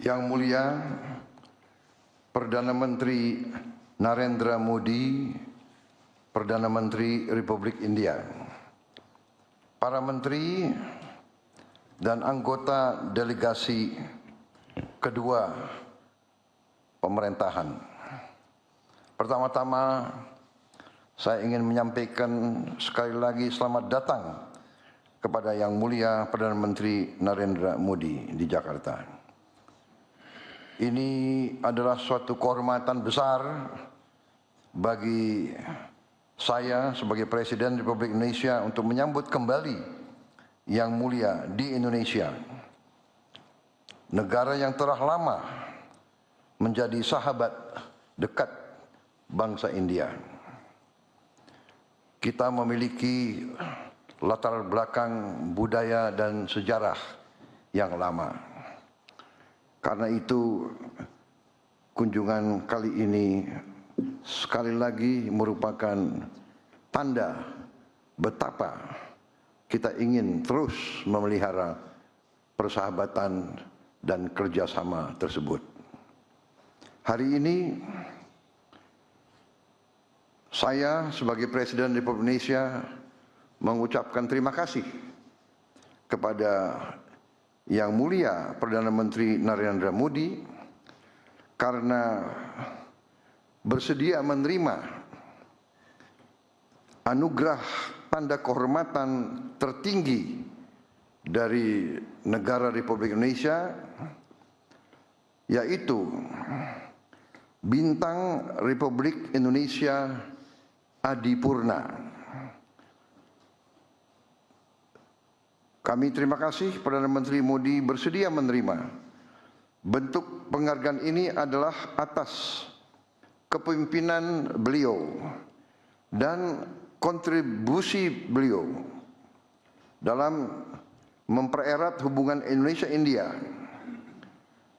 Yang Mulia Perdana Menteri Narendra Modi, Perdana Menteri Republik India, para menteri dan anggota delegasi kedua pemerintahan. Pertama-tama saya ingin menyampaikan sekali lagi selamat datang kepada Yang Mulia Perdana Menteri Narendra Modi di Jakarta. Ini adalah suatu kehormatan besar bagi saya sebagai Presiden Republik Indonesia untuk menyambut kembali Yang Mulia di Indonesia, negara yang telah lama menjadi sahabat dekat bangsa India. Kita memiliki latar belakang budaya dan sejarah yang lama. Karena itu kunjungan kali ini sekali lagi merupakan tanda betapa kita ingin terus memelihara persahabatan dan kerjasama tersebut. Hari ini saya sebagai Presiden Republik Indonesia mengucapkan terima kasih kepada Yang Mulia Perdana Menteri Narendra Modi karena bersedia menerima anugerah tanda kehormatan tertinggi dari negara Republik Indonesia, yaitu Bintang Republik Indonesia Adipurna. Kami terima kasih Perdana Menteri Modi bersedia menerima. Bentuk penghargaan ini adalah atas kepemimpinan beliau dan kontribusi beliau dalam mempererat hubungan Indonesia-India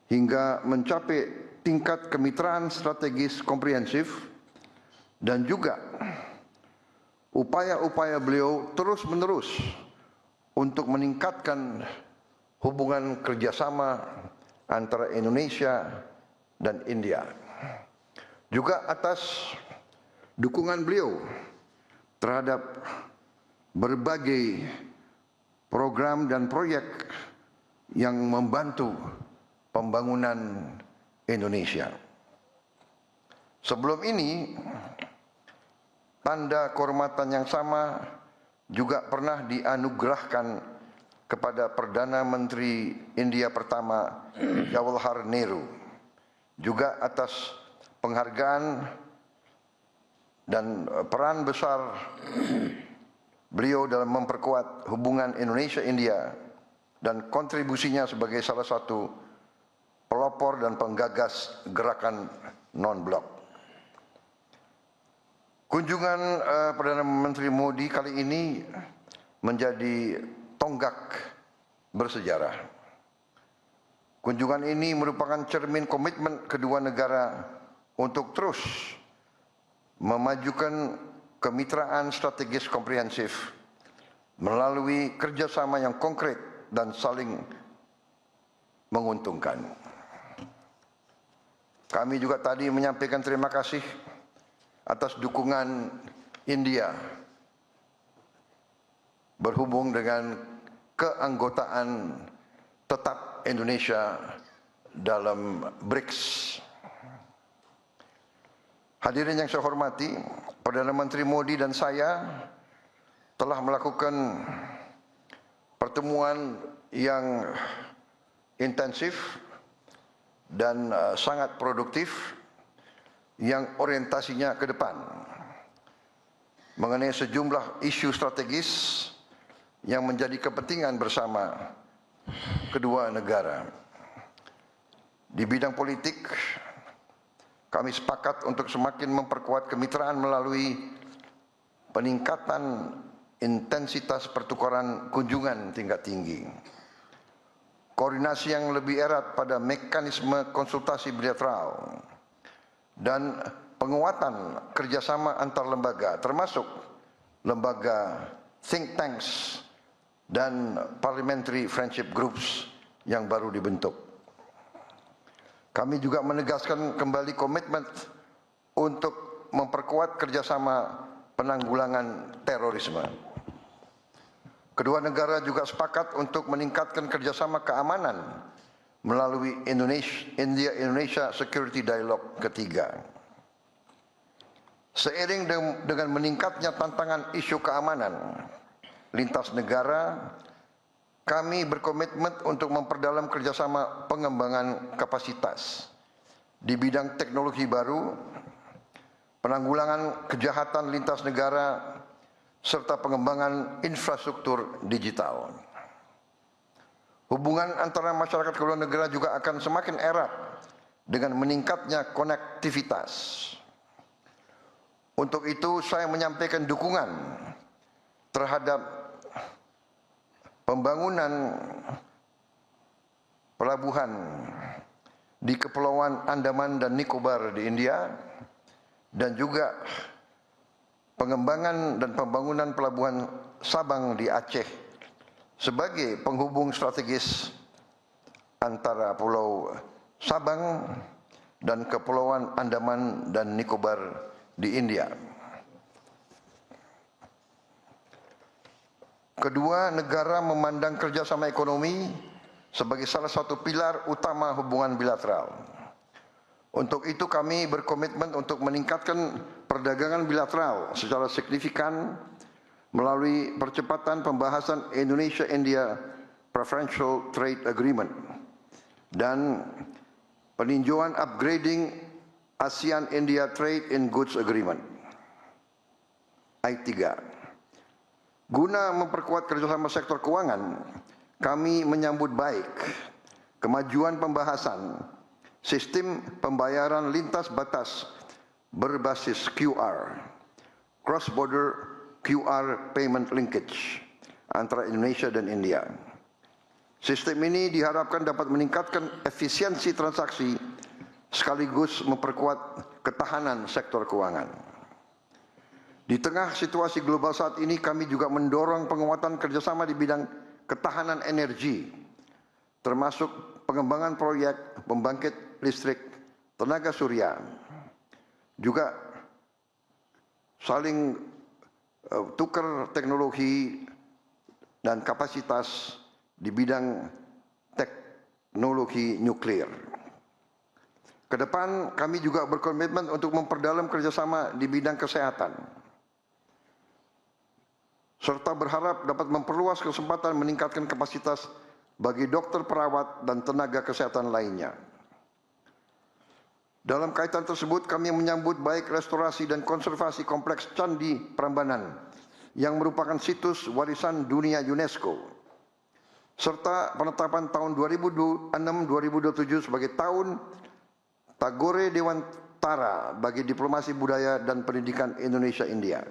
hingga mencapai tingkat kemitraan strategis komprehensif, dan juga upaya-upaya beliau terus-menerus untuk meningkatkan hubungan kerjasama antara Indonesia dan India. Juga atas dukungan beliau terhadap berbagai program dan proyek yang membantu pembangunan Indonesia. Sebelum ini, tanda kehormatan yang sama juga pernah dianugerahkan kepada Perdana Menteri India pertama Jawaharlal Nehru, juga atas penghargaan dan peran besar beliau dalam memperkuat hubungan Indonesia-India dan kontribusinya sebagai salah satu pelopor dan penggagas gerakan non-blok. Kunjungan Perdana Menteri Modi kali ini menjadi tonggak bersejarah. Kunjungan ini merupakan cermin komitmen kedua negara untuk terus memajukan kemitraan strategis komprehensif melalui kerjasama yang konkret dan saling menguntungkan. Kami juga tadi menyampaikan terima kasih atas dukungan India berhubung dengan keanggotaan tetap Indonesia dalam BRICS. Hadirin yang saya hormati, Perdana Menteri Modi dan saya telah melakukan pertemuan yang intensif dan sangat produktif yang orientasinya ke depan mengenai sejumlah isu strategis yang menjadi kepentingan bersama kedua negara. Di bidang politik, kami sepakat untuk semakin memperkuat kemitraan melalui peningkatan intensitas pertukaran kunjungan tingkat tinggi, koordinasi yang lebih erat pada mekanisme konsultasi bilateral, dan penguatan kerjasama antar lembaga, termasuk lembaga think tanks dan parliamentary friendship groups yang baru dibentuk. Kami juga menegaskan kembali komitmen untuk memperkuat kerjasama penanggulangan terorisme. Kedua negara juga sepakat untuk meningkatkan kerjasama keamanan melalui India-Indonesia Security Dialogue ketiga. Seiring dengan meningkatnya tantangan isu keamanan lintas negara, kami berkomitmen untuk memperdalam kerjasama pengembangan kapasitas di bidang teknologi baru, penanggulangan kejahatan lintas negara, serta pengembangan infrastruktur digital. Hubungan antara masyarakat kedua negara juga akan semakin erat dengan meningkatnya konektivitas. Untuk itu saya menyampaikan dukungan terhadap pembangunan pelabuhan di Kepulauan Andaman dan Nicobar di India, dan juga pengembangan dan pembangunan pelabuhan Sabang di Aceh sebagai penghubung strategis antara Pulau Sabang dan Kepulauan Andaman dan Nicobar di India. Kedua negara memandang kerjasama ekonomi sebagai salah satu pilar utama hubungan bilateral. Untuk itu kami berkomitmen untuk meningkatkan perdagangan bilateral secara signifikan melalui percepatan pembahasan Indonesia-India Preferential Trade Agreement dan peninjauan upgrading ASEAN-India Trade in Goods Agreement I3. Guna memperkuat kerjasama sektor keuangan, kami menyambut baik kemajuan pembahasan sistem pembayaran lintas batas berbasis QR, cross-border QR payment linkage antara Indonesia dan India. Sistem ini diharapkan dapat meningkatkan efisiensi transaksi sekaligus memperkuat ketahanan sektor keuangan. Di tengah situasi global saat ini, kami juga mendorong penguatan kerjasama di bidang ketahanan energi, termasuk pengembangan proyek pembangkit listrik tenaga surya, juga saling tukar teknologi dan kapasitas di bidang teknologi nuklir. Kedepan kami juga berkomitmen untuk memperdalam kerjasama di bidang kesehatan, serta berharap dapat memperluas kesempatan meningkatkan kapasitas bagi dokter, perawat, dan tenaga kesehatan lainnya. Dalam kaitan tersebut, kami menyambut baik restorasi dan konservasi kompleks Candi Prambanan yang merupakan situs warisan dunia UNESCO, serta penetapan tahun 2006-2027 sebagai tahun Tagore Dewantara bagi diplomasi budaya dan pendidikan Indonesia-India.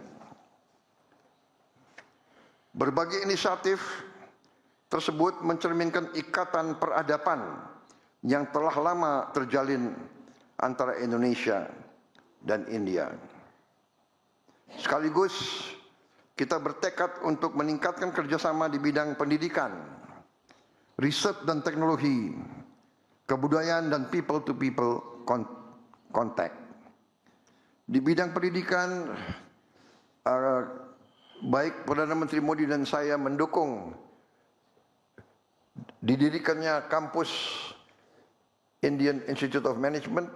Berbagai inisiatif tersebut mencerminkan ikatan peradaban yang telah lama terjalin antara Indonesia dan India. Sekaligus kita bertekad untuk meningkatkan kerjasama di bidang pendidikan, riset dan teknologi, kebudayaan dan people-to-people contact. Di bidang pendidikan, baik Perdana Menteri Modi dan saya mendukung didirikannya kampus Indian Institute of Management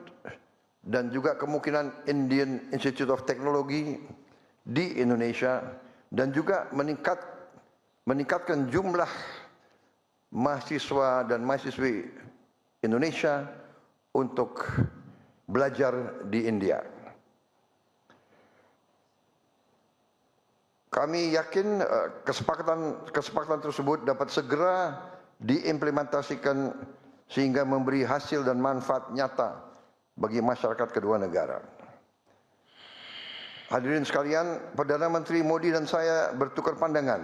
dan juga kemungkinan Indian Institute of Technology di Indonesia, dan juga meningkatkan jumlah mahasiswa dan mahasiswi Indonesia untuk belajar di India. Kami yakin kesepakatan tersebut dapat segera diimplementasikan sehingga memberi hasil dan manfaat nyata bagi masyarakat kedua negara. Hadirin sekalian, Perdana Menteri Modi dan saya bertukar pandangan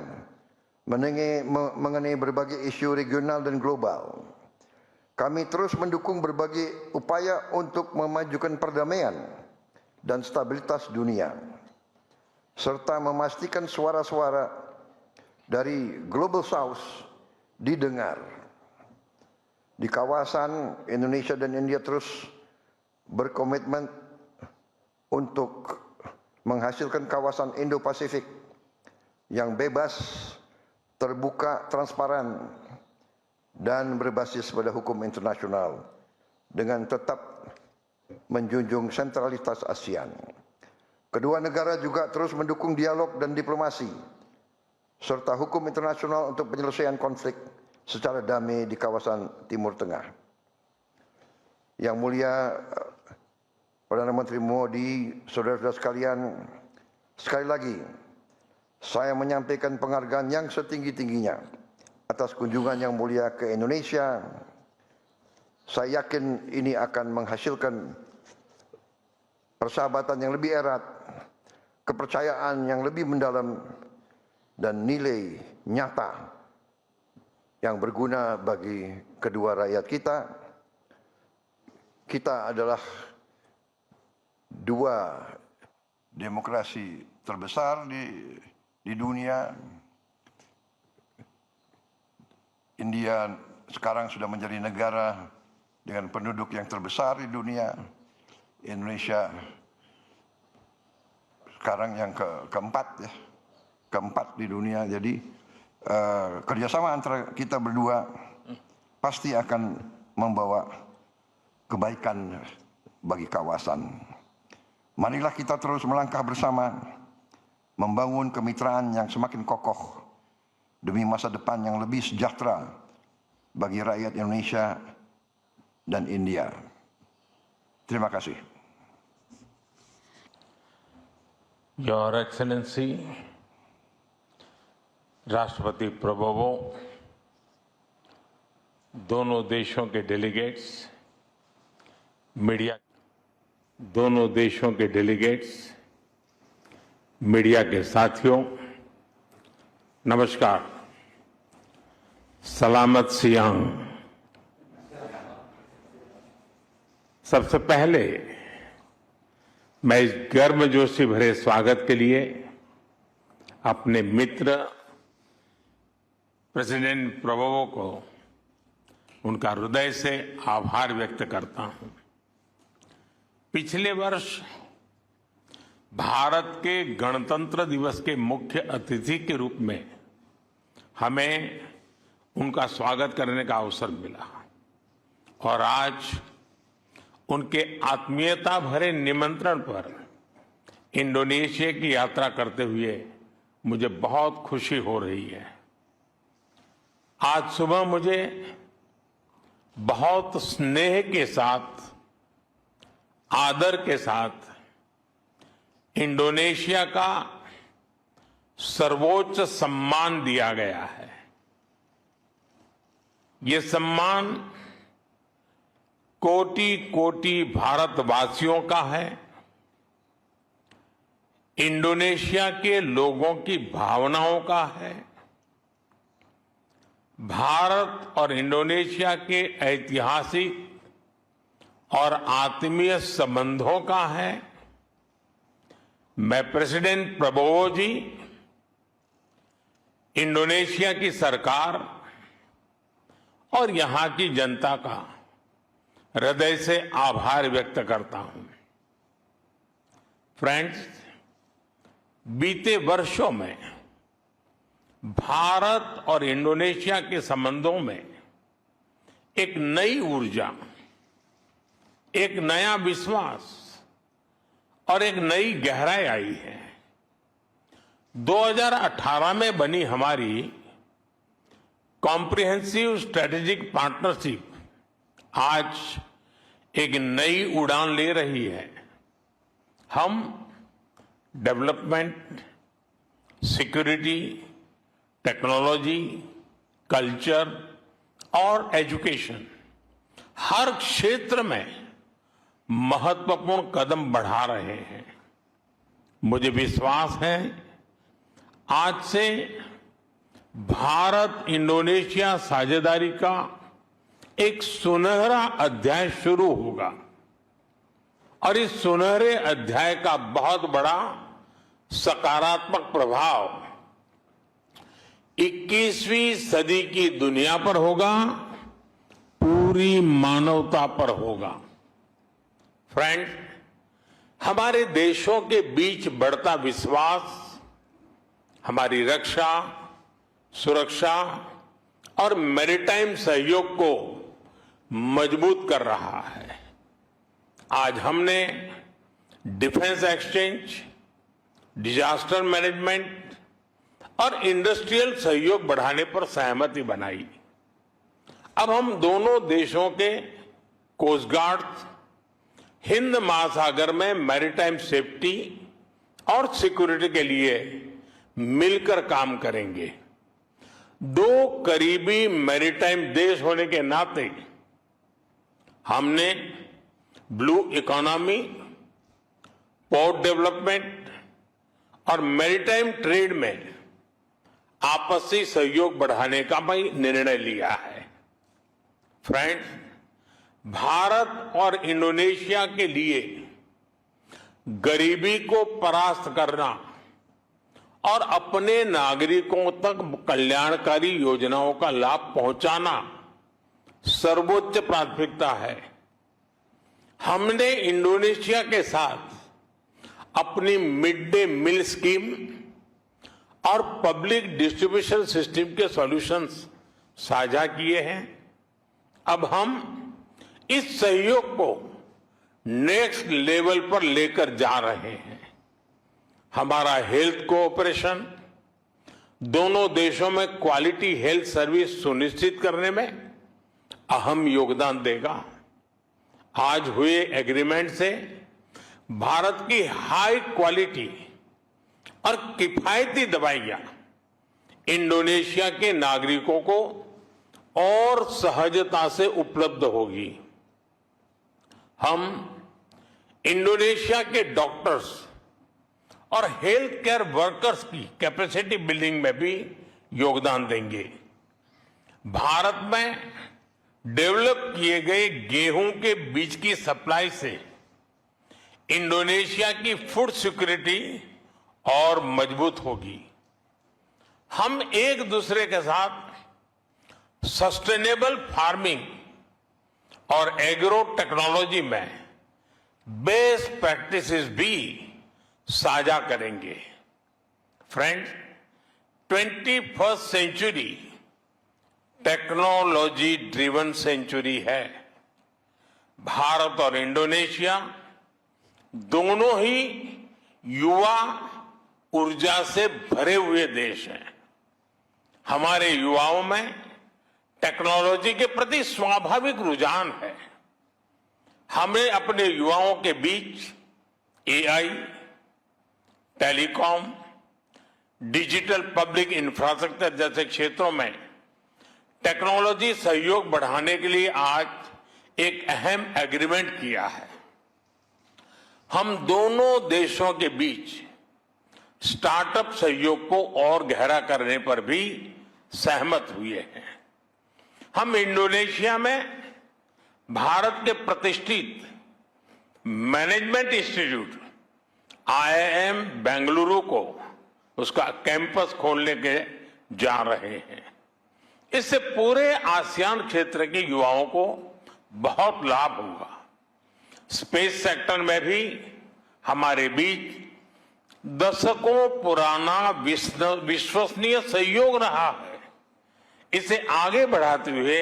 mengenai berbagai isu regional dan global. Kami terus mendukung berbagai upaya untuk memajukan perdamaian dan stabilitas dunia, serta memastikan suara-suara dari Global South didengar. Di kawasan, Indonesia dan India terus berkomitmen untuk menghasilkan kawasan Indo-Pasifik yang bebas, terbuka, transparan, dan berbasis pada hukum internasional dengan tetap menjunjung sentralitas ASEAN. Kedua negara juga terus mendukung dialog dan diplomasi serta hukum internasional untuk penyelesaian konflik secara damai di kawasan Timur Tengah. Yang Mulia Perdana Menteri Modi, saudara-saudara sekalian, sekali lagi saya menyampaikan penghargaan yang setinggi-tingginya atas kunjungan Yang Mulia ke Indonesia. Saya yakin ini akan menghasilkan persahabatan yang lebih erat, kepercayaan yang lebih mendalam, dan nilai nyata yang berguna bagi kedua rakyat kita. Kita adalah dua demokrasi terbesar di dunia. India sekarang sudah menjadi negara dengan penduduk yang terbesar di dunia. Indonesia sekarang yang keempat di dunia. Jadi kerjasama antara kita berdua pasti akan membawa kebaikan bagi kawasan. Marilah kita terus melangkah bersama, membangun kemitraan yang semakin kokoh demi masa depan yang lebih sejahtera bagi rakyat Indonesia dan India. Terima kasih. Your Excellency, राष्ट्रपति प्रभुओं, दोनों देशों के delegates, media के साथियों, नमस्कार। सलामत सियांग। सबसे पहले मैं इस गर्मजोशी भरे स्वागत के लिए अपने मित्र प्रेसिडेंट प्रभुओं को उनका हृदय से आभार व्यक्त करता हूं। पिछले वर्ष भारत के गणतंत्र दिवस के मुख्य अतिथि के रूप में हमें उनका स्वागत करने का अवसर मिला और आज उनके आत्मीयता भरे निमंत्रण पर इंडोनेशिया की यात्रा करते हुए मुझे बहुत खुशी हो रही है। आज सुबह मुझे बहुत स्नेह के साथ, आदर के साथ इंडोनेशिया का सर्वोच्च सम्मान दिया गया है। ये सम्मान कोटि कोटि भारतवासियों का है। इंडोनेशिया के लोगों की भावनाओं का है। भारत और इंडोनेशिया के ऐतिहासिक और आत्मीय संबंधों का है। मैं प्रेसिडेंट प्रबोवो जी, इंडोनेशिया की सरकार और यहां की जनता का हृदय से आभार व्यक्त करता हूं। फ्रेंड्स, बीते वर्षों में भारत और इंडोनेशिया के संबंधों में एक नई ऊर्जा, एक नया विश्वास और एक नई गहराई आई है। 2018 में बनी हमारी कॉम्प्रिहेंसिव स्ट्रेटेजिक पार्टनरशिप आज एक नई उड़ान ले रही है। हम डेवलपमेंट, सिक्योरिटी, टेक्नोलॉजी, कल्चर और एजुकेशन, हर क्षेत्र में महत्वपूर्ण कदम बढ़ा रहे हैं। मुझे विश्वास है आज से भारत इंडोनेशिया साझेदारी का एक सुनहरा अध्याय शुरू होगा और इस सुनहरे अध्याय का बहुत बड़ा सकारात्मक प्रभाव 21वीं सदी की दुनिया पर होगा, पूरी पूरी मानवता पर होगा। फ्रेंड्स, हमारे देशों के बीच बढ़ता विश्वास हमारी रक्षा, सुरक्षा और मैरीटाइम सहयोग को मजबूत कर रहा है। आज हमने डिफेंस एक्सचेंज, डिजास्टर मैनेजमेंट और इंडस्ट्रियल सहयोग बढ़ाने पर सहमति बनाई। अब हम दोनों देशों के कोस्ट गार्ड हिंद महासागर में मैरीटाइम सेफ्टी और सिक्योरिटी के लिए मिलकर काम करेंगे। दो करीबी मैरीटाइम देश होने के नाते हमने ब्लू इकोनॉमी, पोर्ट डेवलपमेंट और मैरीटाइम ट्रेड में आपसी सहयोग बढ़ाने का भी निर्णय लिया है। फ्रेंड्स, भारत और इंडोनेशिया के लिए गरीबी को परास्त करना और अपने नागरिकों तक कल्याणकारी योजनाओं का लाभ पहुंचाना सर्वोच्च प्राथमिकता है। हमने इंडोनेशिया के साथ अपनी मिड डे मील स्कीम और पब्लिक डिस्ट्रीब्यूशन सिस्टम के सॉल्यूशंस साझा किए हैं। अब हम इस सहयोग को नेक्स्ट लेवल पर लेकर जा रहे हैं। हमारा हेल्थ कोऑपरेशन दोनों देशों में क्वालिटी हेल्थ सर्विस सुनिश्चित करने में अहम योगदान देगा। आज हुए एग्रीमेंट से भारत की हाई क्वालिटी और किफायती दवाइयां इंडोनेशिया के नागरिकों को और सहजता से उपलब्ध होगी। हम इंडोनेशिया के डॉक्टर्स और हेल्थ केयर वर्कर्स की कैपेसिटी बिल्डिंग में भी योगदान देंगे। भारत में डेवलप किए गए गेहूं के बीज की सप्लाई से इंडोनेशिया की फूड सिक्योरिटी और मजबूत होगी। हम एक दूसरे के साथ सस्टेनेबल फार्मिंग और एग्रो टेक्नोलॉजी में बेस्ट प्रैक्टिसेस भी साझा करेंगे। Friends, 21st century technology driven century है। भारत और इंडोनेशिया दोनों ही युवा ऊर्जा से भरे हुए देश हैं। हमारे युवाओं में टेक्नोलॉजी के प्रति स्वाभाविक रुझान है। हमें अपने युवाओं के बीच AI, telecom, digital public infrastructure जैसे क्षेत्रों में टेक्नोलॉजी सहयोग बढ़ाने के लिए आज एक अहम एग्रीमेंट किया है। हम दोनों देशों के बीच स्टार्टअप सहयोग को और गहरा करने पर भी सहमत हुए हैं। हम इंडोनेशिया में भारत के प्रतिष्ठित मैनेजमेंट इंस्टीट्यूट IIM बेंगलुरु को उसका कैंपस खोलने के जा रहे हैं। इससे पूरे आसियान क्षेत्र के युवाओं को बहुत लाभ होगा। स्पेस सेक्टर में भी हमारे बीच दशकों पुराना विश्वसनीय सहयोग रहा है। इसे आगे बढ़ाते हुए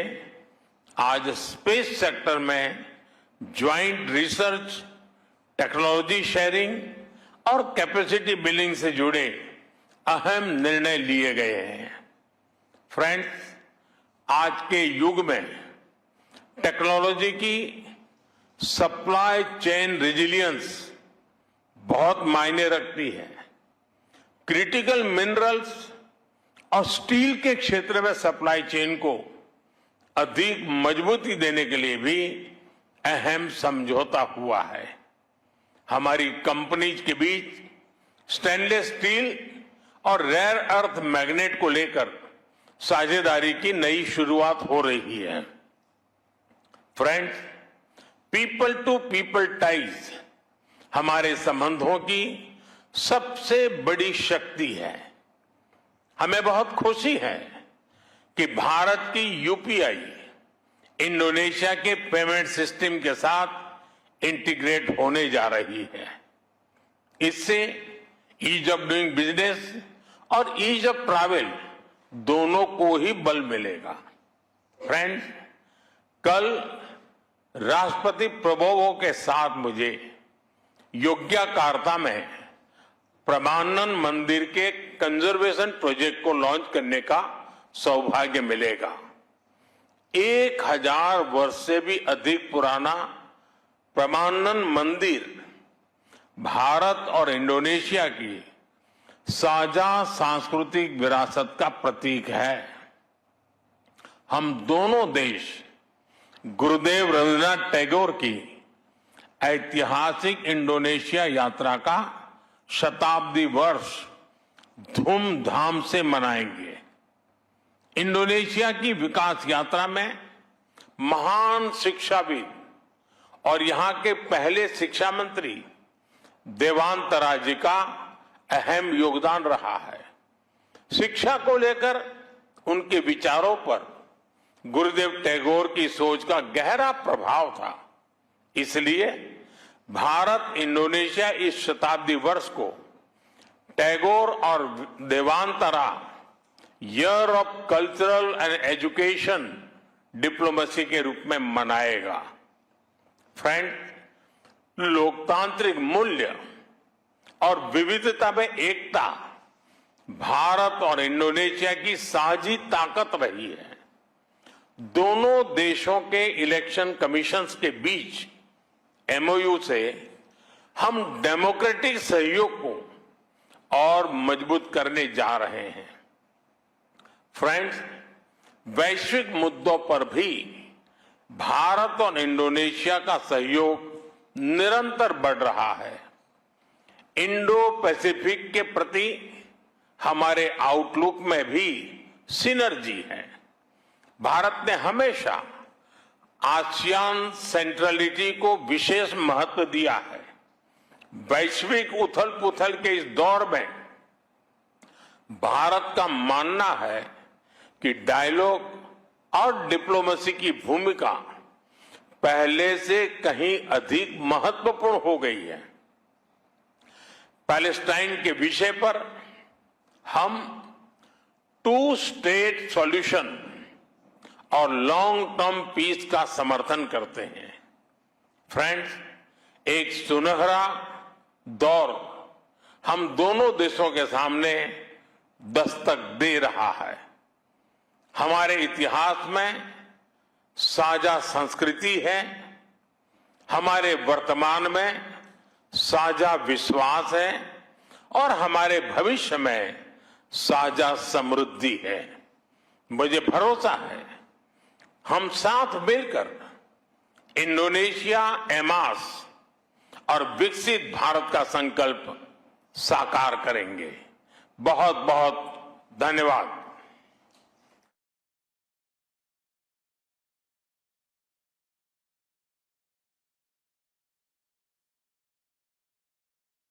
आज स्पेस सेक्टर में ज्वाइंट रिसर्च, टेक्नोलॉजी शेयरिंग और कैपेसिटी बिल्डिंग से जुड़े अहम निर्णय लिए गए हैं। फ्रेंड्स, आज के युग में टेक्नोलॉजी की सप्लाई चेन रेजिलियंस बहुत मायने रखती है। क्रिटिकल मिनरल्स और स्टील के क्षेत्र में सप्लाई चेन को अधिक मजबूती देने के लिए भी अहम समझौता हुआ है। हमारी कंपनीज के बीच स्टेनलेस स्टील और रेयर अर्थ मैग्नेट को लेकर साझेदारी की नई शुरुआत हो रही है। Friends, people to people ties हमारे संबंधों की सबसे बड़ी शक्ति है। हमें बहुत खुशी है कि भारत की यूपीआई इंडोनेशिया के पेमेंट सिस्टम के साथ इंटीग्रेट होने जा रही है। इससे ईज ऑफ डूइंग बिजनेस और ईज ऑफ ट्रैवल दोनों को ही बल मिलेगा। फ्रेंड्स, कल राष्ट्रपति प्रबोवो के साथ मुझे योग्याकार्ता में प्रमानन मंदिर के कंजर्वेशन प्रोजेक्ट को लॉन्च करने का सौभाग्य मिलेगा। 1000 वर्ष से भी अधिक पुराना प्रमानन मंदिर भारत और इंडोनेशिया की साझा सांस्कृतिक विरासत का प्रतीक है। हम दोनों देश गुरुदेव रविन्द्रनाथ टैगोर की ऐतिहासिक इंडोनेशिया यात्रा का शताब्दी वर्ष धूमधाम से मनाएंगे। इंडोनेशिया की विकास यात्रा में महान शिक्षाविद और यहां के पहले शिक्षा मंत्री देवांतरा जी का अहम योगदान रहा है। शिक्षा को लेकर उनके विचारों पर गुरुदेव टैगोर की सोच का गहरा प्रभाव था। इसलिए भारत इंडोनेशिया इस शताब्दी वर्ष को टैगोर और देवांतरा year of cultural and education diplomacy के रूप में मनाएगा। फ्रेंड, लोकतांत्रिक मूल्य और विविधता में एकता भारत और इंडोनेशिया की साझी ताकत रही है। दोनों देशों के इलेक्शन कमीशंस के बीच एमओयू से हम डेमोक्रेटिक सहयोग को और मजबूत करने जा रहे हैं। फ्रेंड्स, वैश्विक मुद्दों पर भी भारत और इंडोनेशिया का सहयोग निरंतर बढ़ रहा है। इंडो पैसिफिक के प्रति हमारे आउटलुक में भी सिनर्जी है। भारत ने हमेशा आसियान सेंट्रलिटी को विशेष महत्व दिया है। वैश्विक उथल पुथल के इस दौर में भारत का मानना है कि डायलॉग और डिप्लोमेसी की भूमिका पहले से कहीं अधिक महत्वपूर्ण हो गई है। पैलेस्टाइन के विषय पर हम 2 स्टेट सॉल्यूशन और लॉन्ग टर्म पीस का समर्थन करते हैं। फ्रेंड्स, एक सुनहरा दौर हम दोनों देशों के सामने दस्तक दे रहा है। हमारे इतिहास में साझा संस्कृति है, हमारे वर्तमान में साझा विश्वास है और हमारे भविष्य में साझा समृद्धि है। मुझे भरोसा है हम साथ मिलकर इंडोनेशिया एमास और विकसित भारत का संकल्प साकार करेंगे। बहुत बहुत धन्यवाद।